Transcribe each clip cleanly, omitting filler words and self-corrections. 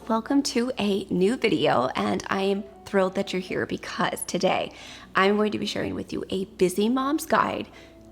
welcome to a new video, and I am thrilled that you're here because today I'm going to be sharing with you a busy mom's guide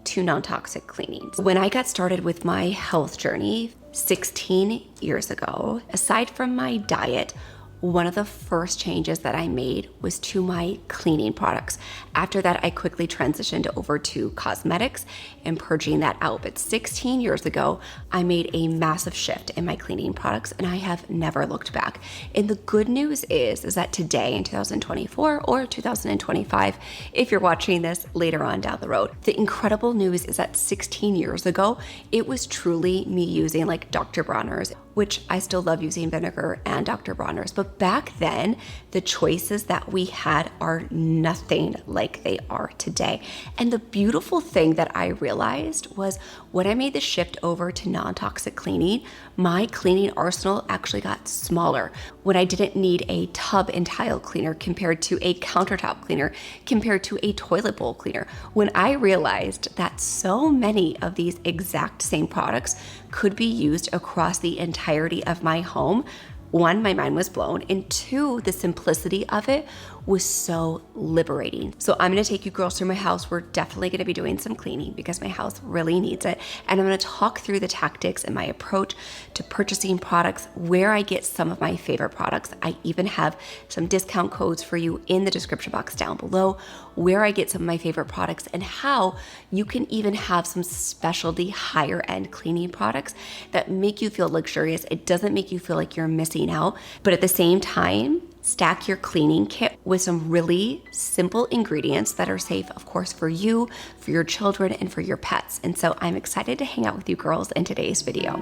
to non-toxic cleaning. When I got started with my health journey 16 years ago, aside from my diet, one of the first changes that I made was to my cleaning products. After that, I quickly transitioned over to cosmetics and purging that out. But 16 years ago, I made a massive shift in my cleaning products and I have never looked back. And the good news is that today in 2024 or 2025, if you're watching this later on down the road, the incredible news is that 16 years ago, it was truly me using like Dr. Bronner's, which I still love using vinegar and Dr. Bronner's. But back then, the choices that we had are nothing like they are today. And the beautiful thing that I realized was when I made the shift over to non-toxic cleaning, my cleaning arsenal actually got smaller. When I didn't need a tub and tile cleaner compared to a countertop cleaner, compared to a toilet bowl cleaner. When I realized that so many of these exact same products could be used across the entirety of my home, one, my mind was blown, and two, the simplicity of it was so liberating. So I'm gonna take you girls through my house. We're definitely gonna be doing some cleaning because my house really needs it. And I'm gonna talk through the tactics and my approach to purchasing products, where I get some of my favorite products. I even have some discount codes for you in the description box down below, where I get some of my favorite products and how you can even have some specialty higher end cleaning products that make you feel luxurious. It doesn't make you feel like you're missing out, but at the same time, stack your cleaning kit with some really simple ingredients that are safe, of course, for you, for your children, and for your pets. And so I'm excited to hang out with you girls in today's video.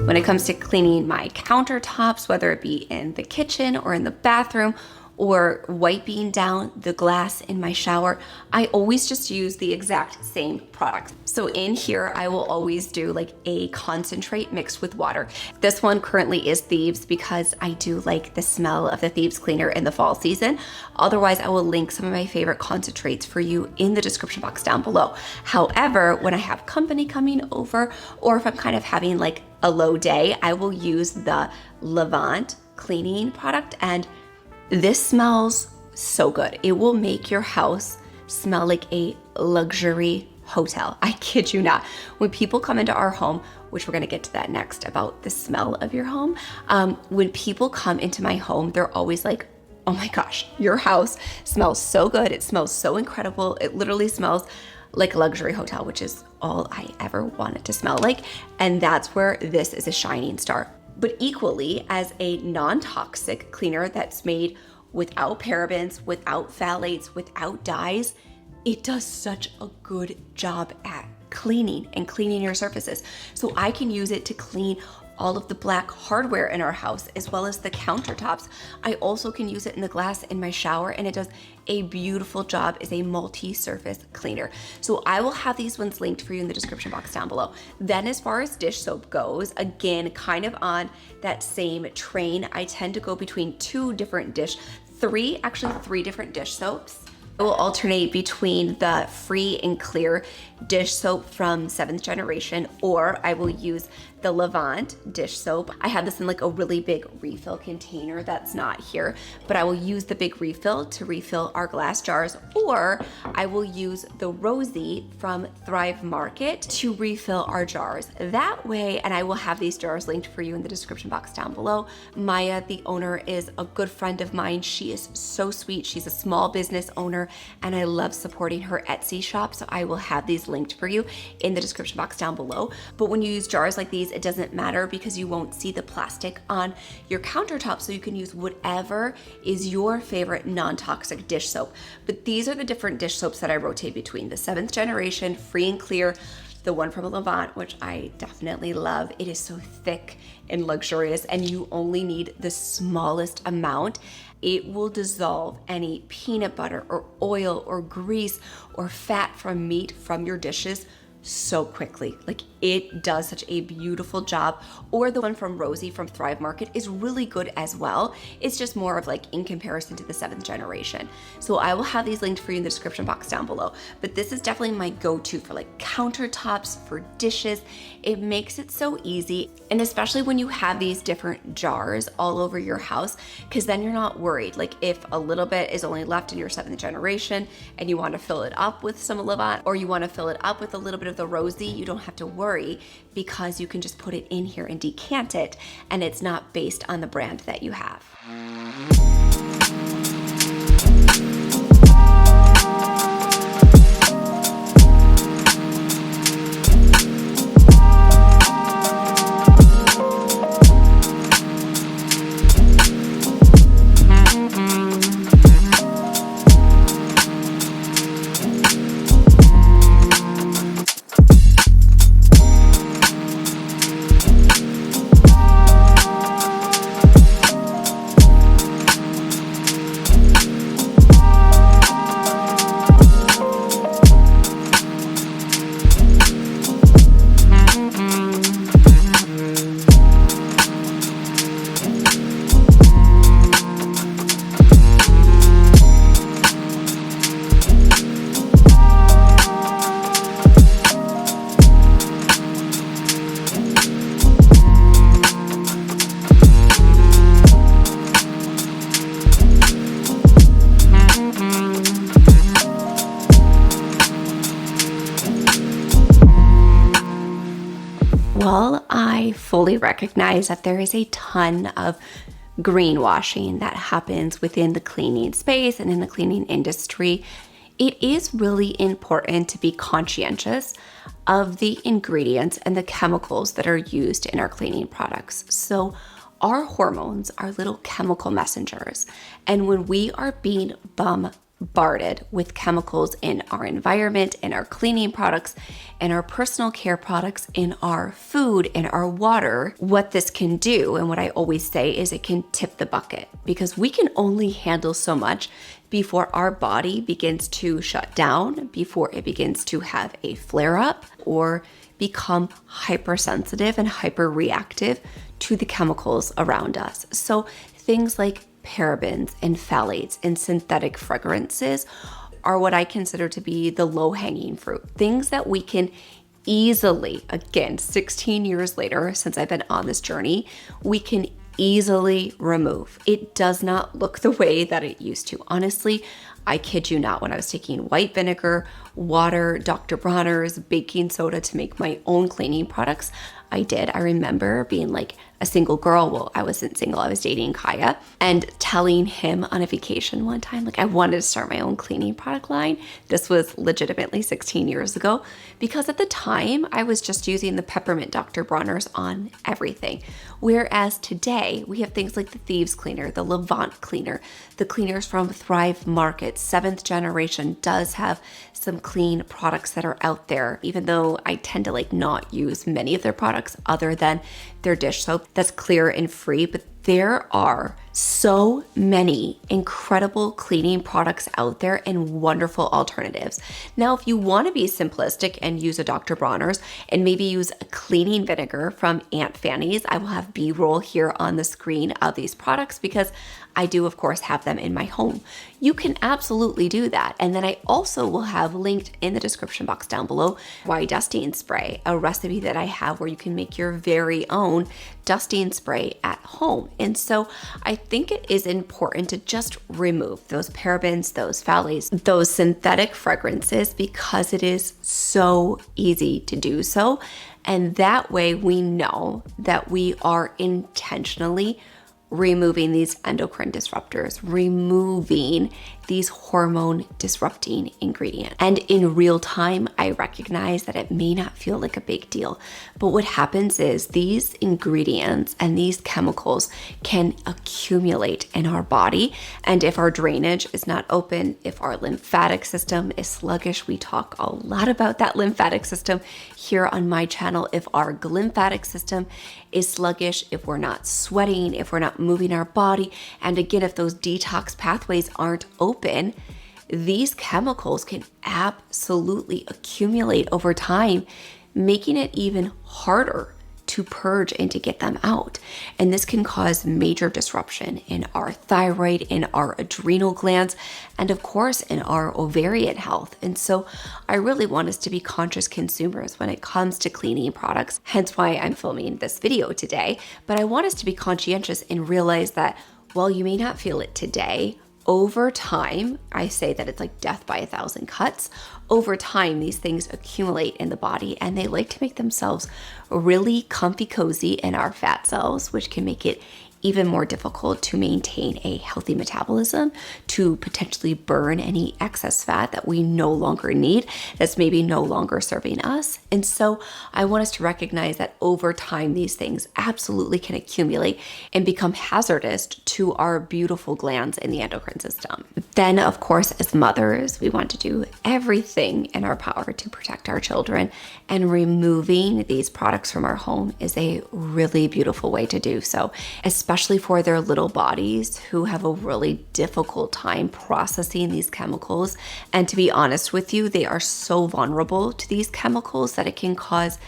When it comes to cleaning my countertops, whether it be in the kitchen or in the bathroom, or wiping down the glass in my shower, I always just use the exact same products. So in here, I will always do like a concentrate mixed with water. This one currently is Thieves because I do like the smell of the Thieves cleaner in the fall season. Otherwise, I will link some of my favorite concentrates for you in the description box down below. However, when I have company coming over, or if I'm kind of having like a low day, I will use the Levant cleaning product, and this smells so good. It will make your house smell like a luxury hotel. I kid you not. When people come into our home, which we're gonna get to that next about the smell of your home, when people come into my home, they're always like, oh my gosh, your house smells so good. It smells so incredible. It literally smells like a luxury hotel, which is all I ever wanted to smell like. And that's where this is a shining star. But equally, as a non-toxic cleaner that's made without parabens, without phthalates, without dyes, it does such a good job at cleaning and cleaning your surfaces. So I can use it to clean all of the black hardware in our house, as well as the countertops. I also can use it in the glass in my shower, and it does a beautiful job as a multi-surface cleaner. So I will have these ones linked for you in the description box down below. Then as far as dish soap goes, again, kind of on that same train, I tend to go between three different dish soaps. I will alternate between the free and clear dish soap from 7th generation, or I will use the Levant dish soap. I have this in like a really big refill container that's not here, but I will use the big refill to refill our glass jars, or I will use the Rosie from Thrive Market to refill our jars that way. And I will have these jars linked for you in the description box down below. Maya, the owner, is a good friend of mine. She is so sweet. She's a small business owner, and I love supporting her Etsy shop. So I will have these linked for you in the description box down below. But when you use jars like these, it doesn't matter because you won't see the plastic on your countertop, so you can use whatever is your favorite non-toxic dish soap. But these are the different dish soaps that I rotate between: the 7th generation, free and clear, the one from Levant, which I definitely love. It is so thick and luxurious, and you only need the smallest amount. It will dissolve any peanut butter or oil or grease or fat from meat from your dishes so quickly. Like, it does such a beautiful job. Or the one from Rosie from Thrive Market is really good as well. It's just more of like in comparison to the 7th generation. So I will have these linked for you in the description box down below. But this is definitely my go-to for like countertops, for dishes. It makes it so easy. And especially when you have these different jars all over your house, because then you're not worried. Like, if a little bit is only left in your 7th generation and you want to fill it up with some Levant, or you want to fill it up with a little bit of the Rosie, you don't have to worry, because you can just put it in here and decant it, and it's not based on the brand that you have. Well, I fully recognize that there is a ton of greenwashing that happens within the cleaning space and in the cleaning industry. It is really important to be conscientious of the ingredients and the chemicals that are used in our cleaning products. So our hormones are little chemical messengers, and when we are being bombarded with chemicals in our environment, in our cleaning products, in our personal care products, in our food, in our water, what this can do, and what I always say, is it can tip the bucket, because we can only handle so much before our body begins to shut down, before it begins to have a flare up or become hypersensitive and hyperreactive to the chemicals around us. So things like parabens and phthalates and synthetic fragrances are what I consider to be the low-hanging fruit. Things that we can easily, again, 16 years later since I've been on this journey, we can easily remove. It does not look the way that it used to. Honestly, I kid you not, when I was taking white vinegar, water, Dr. Bronner's, baking soda to make my own cleaning products, I did. I remember being like a single girl. Well, I wasn't single, I was dating Kaya, and telling him on a vacation one time, like, I wanted to start my own cleaning product line. This was legitimately 16 years ago, because at the time I was just using the peppermint Dr. Bronner's on everything. Whereas today we have things like the Thieves Cleaner, the Levant Cleaner, the cleaners from Thrive Market. 7th generation does have some clean products that are out there, even though I tend to like not use many of their products other than their dish soap that's clear and free, but there are so many incredible cleaning products out there and wonderful alternatives. Now, if you want to be simplistic and use a Dr. Bronner's and maybe use a cleaning vinegar from Aunt Fanny's, I will have B-roll here on the screen of these products because I do, of course, have them in my home. You can absolutely do that. And then I also will have linked in the description box down below my dusting spray, a recipe that I have where you can make your very own dusting spray at home. And so I think it is important to just remove those parabens, those phthalates, those synthetic fragrances, because it is so easy to do so. And that way we know that we are intentionally removing these endocrine disruptors, removing these hormone disrupting ingredients. And in real time, I recognize that it may not feel like a big deal, but what happens is these ingredients and these chemicals can accumulate in our body. And if our drainage is not open, if our lymphatic system is sluggish, we talk a lot about that lymphatic system here on my channel. If our lymphatic system is sluggish, if we're not sweating, if we're not moving our body, and again, if those detox pathways aren't open, these chemicals can absolutely accumulate over time, making it even harder to purge and to get them out. And this can cause major disruption in our thyroid, in our adrenal glands, and of course in our ovarian health. And so I really want us to be conscious consumers when it comes to cleaning products, hence why I'm filming this video today. But I want us to be conscientious and realize that while you may not feel it today, over time, I say that it's like death by 1,000 cuts. Over time, these things accumulate in the body and they like to make themselves really comfy cozy in our fat cells, which can make it even more difficult to maintain a healthy metabolism, to potentially burn any excess fat that we no longer need, that's maybe no longer serving us. And so I want us to recognize that over time, these things absolutely can accumulate and become hazardous to our beautiful glands in the endocrine system. Then, of course, as mothers, we want to do everything in our power to protect our children, and removing these products from our home is a really beautiful way to do so, especially for their little bodies who have a really difficult time processing these chemicals. And to be honest with you, they are so vulnerable to these chemicals that it can cause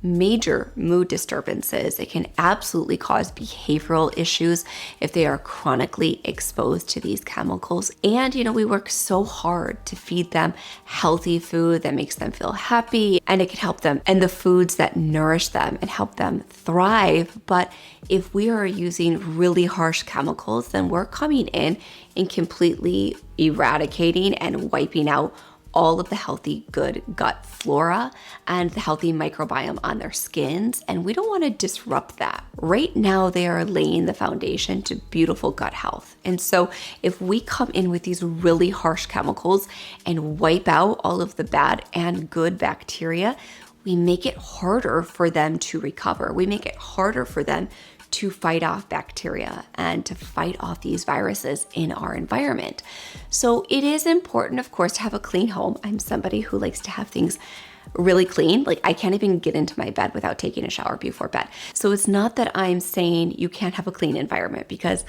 major mood disturbances. It can absolutely cause behavioral issues if they are chronically exposed to these chemicals. And, we work so hard to feed them healthy food that makes them feel happy, and it can help them, and the foods that nourish them and help them thrive. But if we are using really harsh chemicals, then we're coming in and completely eradicating and wiping out all of the healthy, good gut flora and the healthy microbiome on their skins. And we don't want to disrupt that. Right now, they are laying the foundation to beautiful gut health. And so if we come in with these really harsh chemicals and wipe out all of the bad and good bacteria, we make it harder for them to recover. We make it harder for them to fight off bacteria and to fight off these viruses in our environment. So it is important, of course, to have a clean home. I'm somebody who likes to have things really clean. Like, I can't even get into my bed without taking a shower before bed. So it's not that I'm saying you can't have a clean environment, because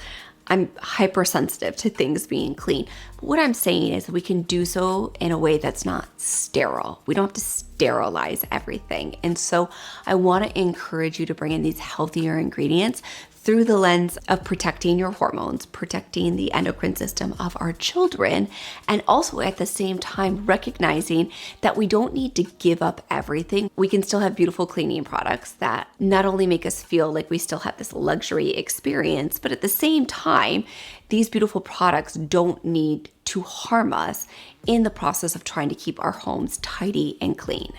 I'm hypersensitive to things being clean. But what I'm saying is we can do so in a way that's not sterile. We don't have to sterilize everything. And so I want to encourage you to bring in these healthier ingredients through the lens of protecting your hormones, protecting the endocrine system of our children, and also at the same time recognizing that we don't need to give up everything. We can still have beautiful cleaning products that not only make us feel like we still have this luxury experience, but at the same time, these beautiful products don't need to harm us in the process of trying to keep our homes tidy and clean.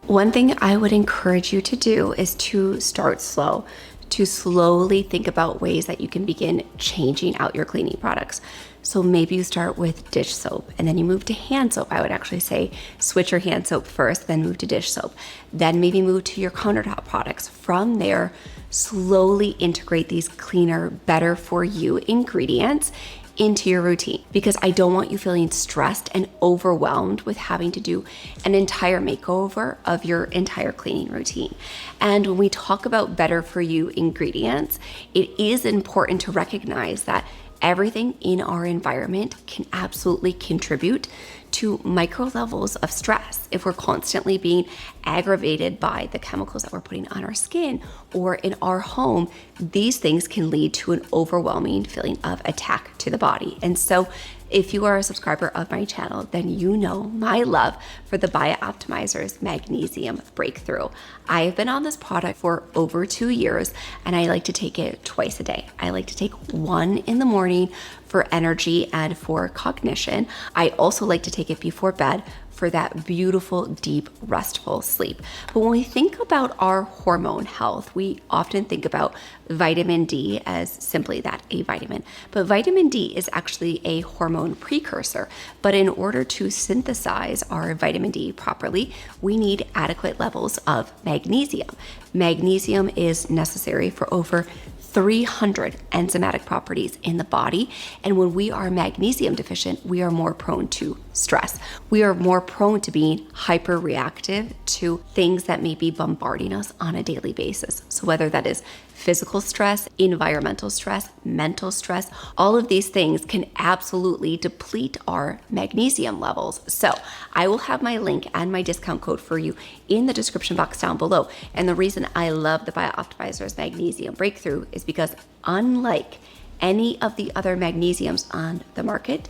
One thing I would encourage you to do is to start slow, to slowly think about ways that you can begin changing out your cleaning products. So maybe you start with dish soap and then you move to hand soap. I would actually say switch your hand soap first, then move to dish soap. Then maybe move to your countertop products. From there, slowly integrate these cleaner, better for you ingredients into your routine, because I don't want you feeling stressed and overwhelmed with having to do an entire makeover of your entire cleaning routine. And when we talk about better for you ingredients, it is important to recognize that everything in our environment can absolutely contribute to micro levels of stress. If we're constantly being aggravated by the chemicals that we're putting on our skin or in our home, these things can lead to an overwhelming feeling of attack to the body. And so if you are a subscriber of my channel, then you know my love for the Biooptimizer's Magnesium Breakthrough. I have been on this product for over 2 years, and I like to take it twice a day. I like to take one in the morning for energy and for cognition. I also like to take it before bed for that beautiful, deep, restful sleep. But when we think about our hormone health, we often think about vitamin D as simply that, a vitamin. But vitamin D is actually a hormone precursor. But in order to synthesize our vitamin D properly, we need adequate levels of magnesium. Magnesium is necessary for over 300 enzymatic properties in the body. And when we are magnesium deficient, we are more prone to stress. We are more prone to being hyperreactive to things that may be bombarding us on a daily basis. So whether that is physical stress, environmental stress, mental stress, all of these things can absolutely deplete our magnesium levels. So I will have my link and my discount code for you in the description box down below. And the reason I love the Biooptimizer's Magnesium Breakthrough is because unlike any of the other magnesiums on the market,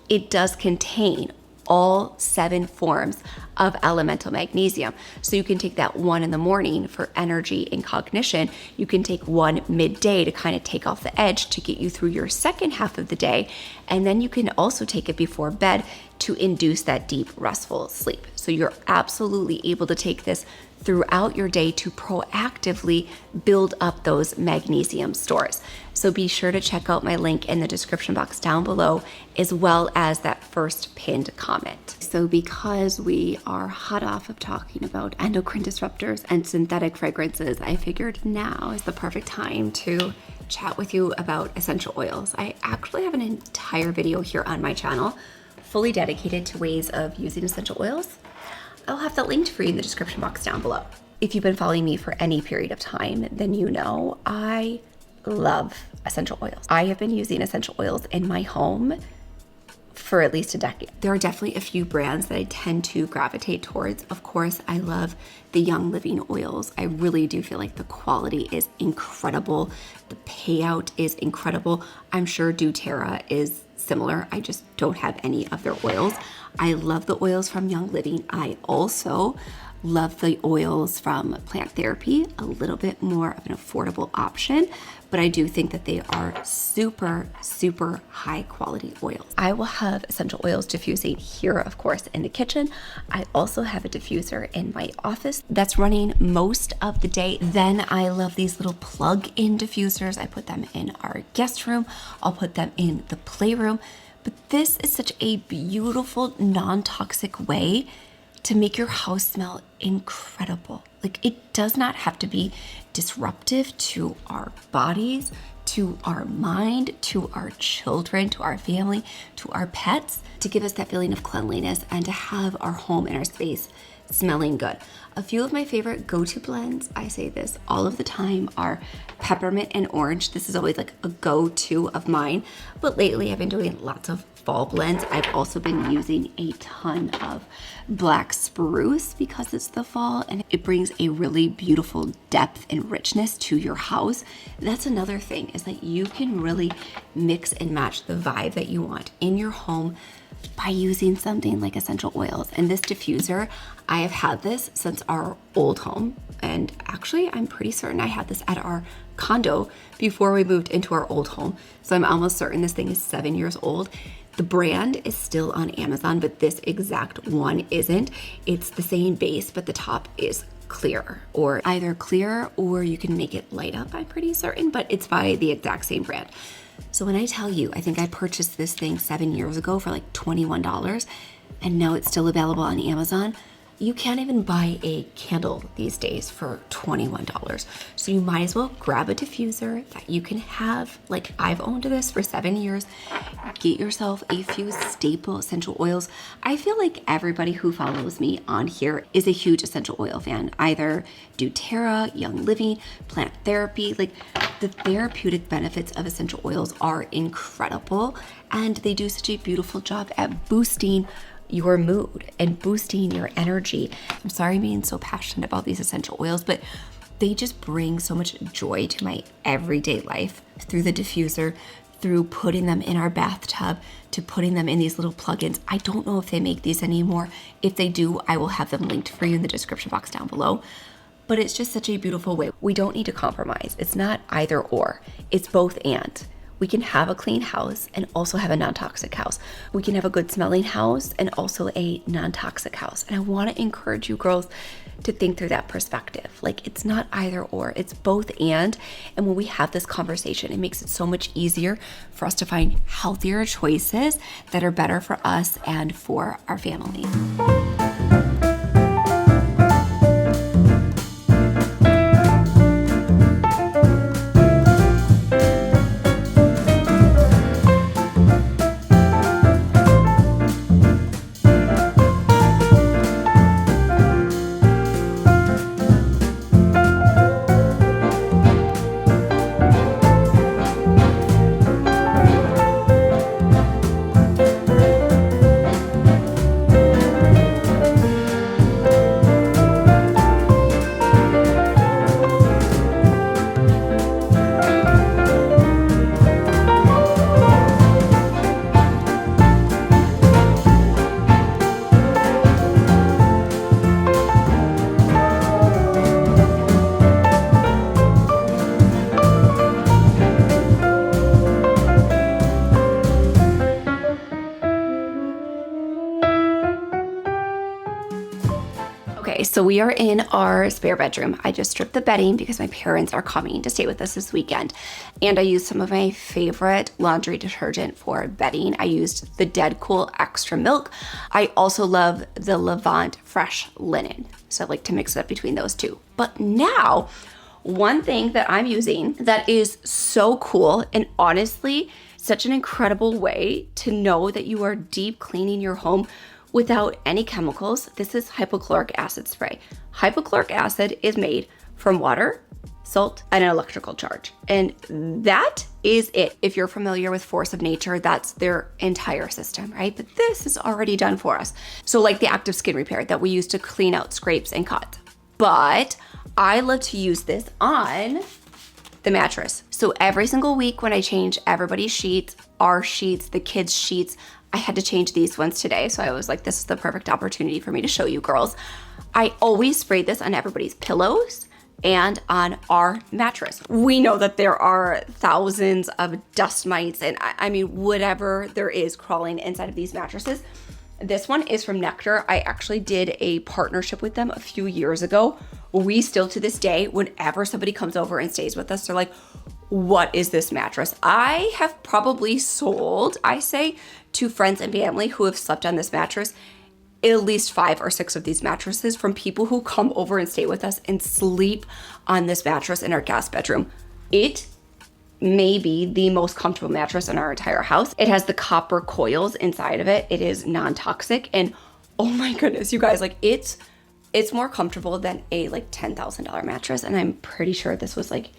it does contain all 7 forms of elemental magnesium. So you can take that one in the morning for energy and cognition. You can take one midday to kind of take off the edge to get you through your second half of the day. And then you can also take it before bed to induce that deep, restful sleep. So you're absolutely able to take this throughout your day to proactively build up those magnesium stores. So be sure to check out my link in the description box down below, as well as that first pinned comment. So because we are hot off of talking about endocrine disruptors and synthetic fragrances, I figured now is the perfect time to chat with you about essential oils. I actually have an entire video here on my channel fully dedicated to ways of using essential oils. I'll have that linked for you in the description box down below. If you've been following me for any period of time, then you know I love essential oils. I have been using essential oils in my home for at least a decade. There are definitely a few brands that I tend to gravitate towards. Of course, I love the Young Living oils. I really do feel like the quality is incredible. The payout is incredible. I'm sure doTERRA is similar. I just don't have any of their oils. I love the oils from Young Living. I also love the oils from Plant Therapy, a little bit more of an affordable option, but I do think that they are super, super high quality oils. I will have essential oils diffusing here, of course, in the kitchen. I also have a diffuser in my office that's running most of the day. Then I love these little plug-in diffusers. I put them in our guest room. I'll put them in the playroom. But this is such a beautiful, non-toxic way to make your house smell incredible. Like, it does not have to be disruptive to our bodies, to our mind, to our children, to our family, to our pets, to give us that feeling of cleanliness and to have our home and our space smelling good. A few of my favorite go-to blends, I say this all of the time, are peppermint and orange. This is always like a go-to of mine, but lately I've been doing lots of fall blends. I've also been using a ton of black spruce because it's the fall and it brings a really beautiful depth and richness to your house. That's another thing, is that you can really mix and match the vibe that you want in your home by using something like essential oils. And this diffuser, I have had this since our old home. And actually, I'm pretty certain I had this at our condo before we moved into our old home. So I'm almost certain this thing is 7 years old. The brand is still on Amazon, but this exact one isn't. It's the same base, but the top is clear, or either clear or you can make it light up, I'm pretty certain, but it's by the exact same brand. So when I tell you, I think I purchased this thing 7 years ago for like $21, and now it's still available on Amazon, you can't even buy a candle these days for $21. So you might as well grab a diffuser that you can have, like I've owned this for 7 years. Get yourself a few staple essential oils. I feel like everybody who follows me on here is a huge essential oil fan. Either doTERRA, Young Living, plant therapy. Like the therapeutic benefits of essential oils are incredible, and they do such a beautiful job at boosting your mood and boosting your energy. I'm sorry I'm being so passionate about these essential oils, but they just bring so much joy to my everyday life through the diffuser, through putting them in our bathtub, to putting them in these little plugins. I don't know if they make these anymore. If they do, I will have them linked for you in the description box down below. But it's just such a beautiful way. We don't need to compromise. It's not either or, it's both and. We can have a clean house and also have a non-toxic house. We can have a good smelling house and also a non-toxic house. And I want to encourage you girls to think through that perspective. Like it's not either or, it's both and. And when we have this conversation, it makes it so much easier for us to find healthier choices that are better for us and for our family. Okay, so we are in our spare bedroom. I just stripped the bedding because my parents are coming to stay with us this weekend. And I used some of my favorite laundry detergent for bedding. I used the Dead Cool Extra Milk. I also love the Levant Fresh Linen. So I like to mix it up between those two. But now, one thing that I'm using that is so cool and honestly, such an incredible way to know that you are deep cleaning your home without any chemicals. This is hypochloric acid spray. Hypochloric acid is made from water, salt, and an electrical charge. And that is it. If you're familiar with Force of Nature, that's their entire system, right? But this is already done for us. So like the active skin repair that we use to clean out scrapes and cuts. But I love to use this on the mattress. So every single week when I change everybody's sheets, our sheets, the kids' sheets, I had to change these ones today. So I was like, this is the perfect opportunity for me to show you girls. I always spray this on everybody's pillows and on our mattress. We know that there are thousands of dust mites and I mean, whatever there is crawling inside of these mattresses. This one is from Nectar. I actually did a partnership with them a few years ago. We still to this day, whenever somebody comes over and stays with us, they're like, what is this mattress? I have probably sold, I say, to friends and family who have slept on this mattress, at least 5 or 6 of these mattresses from people who come over and stay with us and sleep on this mattress in our guest bedroom. It may be the most comfortable mattress in our entire house. It has the copper coils inside of it. It is non-toxic. And oh my goodness, you guys, like it's more comfortable than a like $10,000 mattress. And I'm pretty sure this was like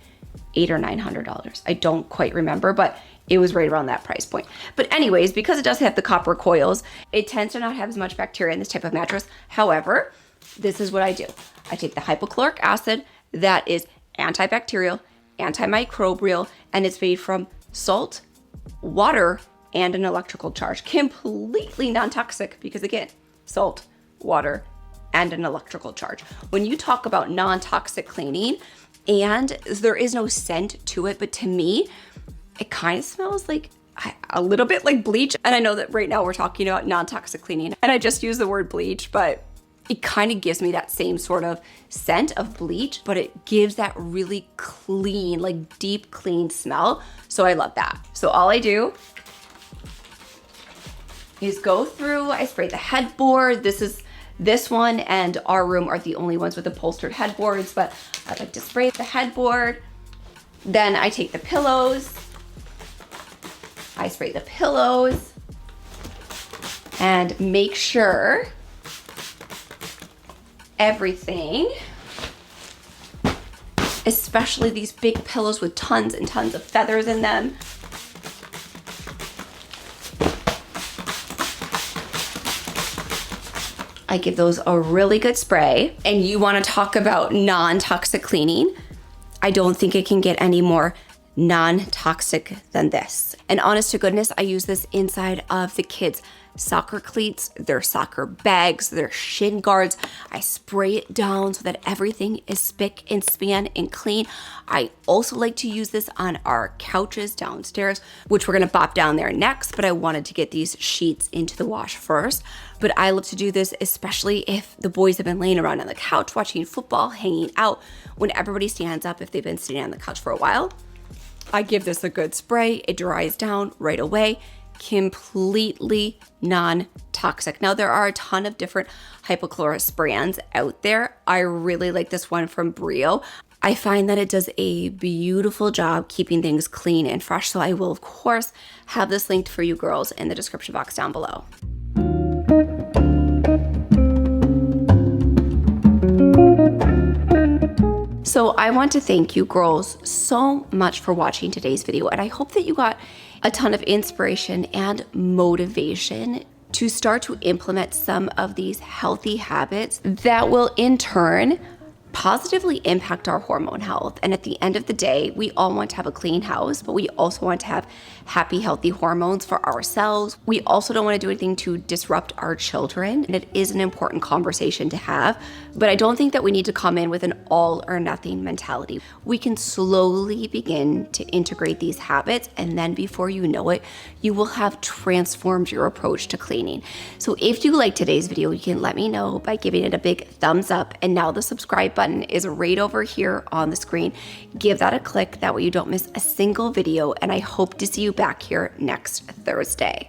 $800 or $900. I don't quite remember, but it was right around that price point. But anyways, because it does have the copper coils, it tends to not have as much bacteria in this type of mattress. However, this is what I do. I take the hypochloric acid that is antibacterial, antimicrobial, and it's made from salt, water, and an electrical charge. Completely non-toxic because again, salt, water, and an electrical charge. When you talk about non-toxic cleaning, and there is no scent to it, but to me, it kind of smells like a little bit like bleach. And I know that right now we're talking about non-toxic cleaning and I just use the word bleach, but it kind of gives me that same sort of scent of bleach, but it gives that really clean, like deep clean smell. So I love that. So all I do is go through, I spray the headboard. This is This one and our room are the only ones with upholstered headboards, but I like to spray the headboard. Then I take the pillows. I spray the pillows and make sure everything, especially these big pillows with tons and tons of feathers in them, I give those a really good spray. And you want to talk about non-toxic cleaning? I don't think it can get any more non-toxic than this. And honest to goodness, I use this inside of the kids' soccer cleats, their soccer bags, their shin guards. I spray it down so that everything is spick and span and clean. I also like to use this on our couches downstairs, which we're gonna bop down there next, but I wanted to get these sheets into the wash first. But I love to do this, especially if the boys have been laying around on the couch watching football, hanging out. When everybody stands up, if they've been sitting on the couch for a while, I give this a good spray. It dries down right away. Completely non-toxic. Now there are a ton of different Hypochlorous brands out there. I really like this one from Brio. I find that it does a beautiful job keeping things clean and fresh. So I will of course have this linked for you girls in the description box down below. So I want to thank you girls so much for watching today's video, and I hope that you got a ton of inspiration and motivation to start to implement some of these healthy habits that will in turn positively impact our hormone health. And at the end of the day, we all want to have a clean house, but we also want to have happy, healthy hormones for ourselves. We also don't want to do anything to disrupt our children. And it is an important conversation to have, but I don't think that we need to come in with an all or nothing mentality. We can slowly begin to integrate these habits, and then before you know it, you will have transformed your approach to cleaning. So if you like today's video, you can let me know by giving it a big thumbs up. And now the subscribe button is right over here on the screen. Give that a click, that way you don't miss a single video, and I hope to see you back here next Thursday.